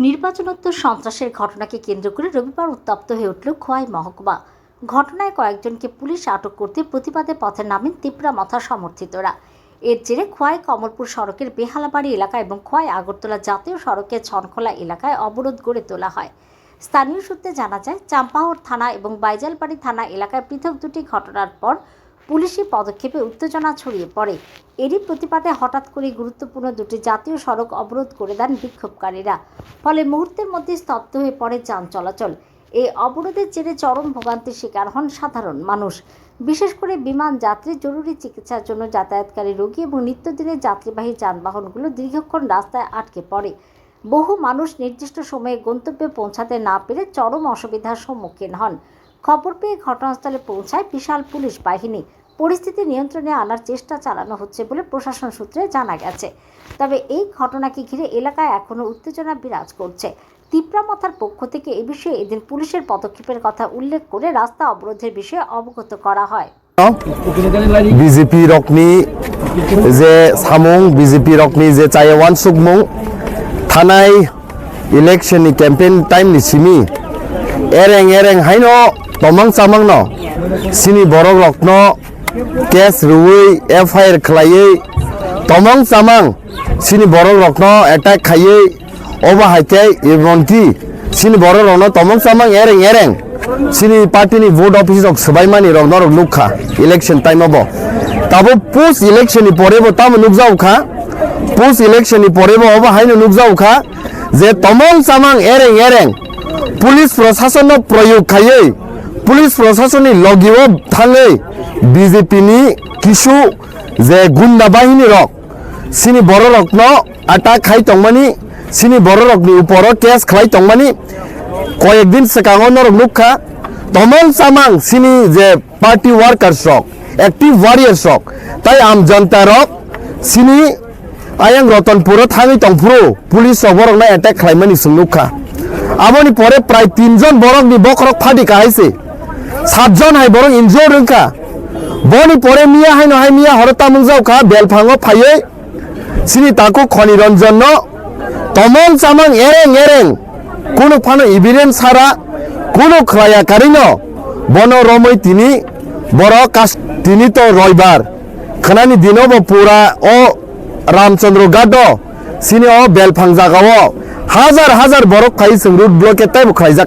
নির্বাচনোত্তর সন্ত্রাসের ঘটনাকে কেন্দ্র করে রবিবার উত্তপ্ত হয়ে উঠল খোয়াই মহকুমা। ঘটনায় কয়েকজনকে পুলিশ আটক করতে প্রতিবাদে পথে নামেন তিপ্রামথা সমর্থিতরা। এর জেরে খোয়াই কমলপুর সড়কের বেহালাবাড়ি এলাকা এবং খোয়াই আগরতলা জাতীয় সড়কের ছনখোলা এলাকায় অবরোধ গড়ে তোলা হয়। স্থানীয় সূত্রে জানা যায়, চাম্পাহর থানা এবং বাইজালবাড়ি থানা এলাকায় পৃথক দুটি ঘটনার পর পুলিশি পদক্ষেপে উত্তেজনা ছড়িয়ে পড়ে। এরই প্রতিবাদে হঠাৎ করে গুরুত্বপূর্ণ দুটি জাতীয় সড়ক অবরোধ করে দেন বিক্ষোভকারীরা। ফলে মুহূর্তের মধ্যে স্তব্ধ হয়ে পড়ে যান চলাচল। এই অবরোধের জেরে চরম ভোগান্তির শিকার হন সাধারণ মানুষ। বিশেষ করে বিমান যাত্রী, জরুরি চিকিৎসার জন্য যাতায়াতকারী রোগী এবং নিত্যদিনের যাত্রীবাহী যানবাহনগুলো দীর্ঘক্ষণ রাস্তায় আটকে পড়ে। বহু মানুষ নির্দিষ্ট সময়ে গন্তব্যে পৌঁছাতে না পেরে চরম অসুবিধার সম্মুখীন হন। খবর পেয়ে ঘটনাস্থলে পৌঁছায় বিশাল পুলিশ বাহিনী। পরিস্থিতি নিয়ন্ত্রণে আনার চেষ্টা চালানো হচ্ছে বলে প্রশাসন সূত্রে জানা গেছে। তবে এই ঘটনাকে ঘিরে এলাকায় এখনও উত্তেজনা বিরাজ করছে। তিপ্রামথার পক্ষ থেকে এ বিষয়ে এদিন পুলিশের পদক্ষেপের কথা উল্লেখ করে রাস্তা অবরোধের বিষয়ে অবগত করা হয়। বিজেপি রকনি যে সামং বিজেপি রকনি যে চাইওয়ান সুকমং থানায় ইলেকশননি ক্যাম্পেইন টাইমনি সিমি এরেং হাইনো তমাং চামাং ন সিনি বরক রকন কেস রুই এফআইআর খালাই তমাং চামাং সিনি বরক রকন অ্যাটাক খাইয়ে অবা হাইতে এমনকি সিনি বরক রকন তমাং চামাং এরেং সিনি পার্টিनि ভোট অফিস রক সবাইমানি রক নরক লুকখা ইলেকশন টাইম অব তাবো পোস্ট ইলেকশনनि পরেবো তামো নুকজাউখা পোস্ট ইলেকশনनि পরেবো অবা হাইনো নুকজাউখা যে তমাং চামাং এরেং পুলিশ প্রশাসন প্রয়োগ খাইয়ে পুলিশ প্রশাসনनि লগিও থাঙै বিজেপিनि কিছু যে গুন্ডা বাহিনী রক সিনি বড় রকন আটাক খাই তংমানি সিনি বড় রকনি উপর কেস খাই তংমানি কয়েকদিন সিগাङाव নরক লুকখা তমাং চামাং সিনি যে party workers rock active warriors rock তাই আম জনতা রক সিনি আয়াং রতনপুর থাঙै তংফুরো পুলিশ রক না অ্যাটাক খাইমানি সুং লুকখা আমনি পরে প্রায় 3 জন বরকনি বকরক ফাটি কাহাইছে 7 জন হাই বরক ইনজোর রংকা বনি পরে মিয়া হাইনো হাই মিয়া হরতা মুংজাউখা বেলফাঙো ফাইয়ে সিনি তাকো খনি রঞ্জন তমং চামাং এরেং কোনো ফানো এভিডেন্স ছাড়া কোনো খায়া কারিন বন রমই তিনি বড় কাজ তিনি তো রবিবার খানানি দিনব পুরা ও রামচন্দ্র গাড সিনি ও বেলফাং জাগাও হাজার হাজার বরক খাই রুট ব্লকে তাই খাইজা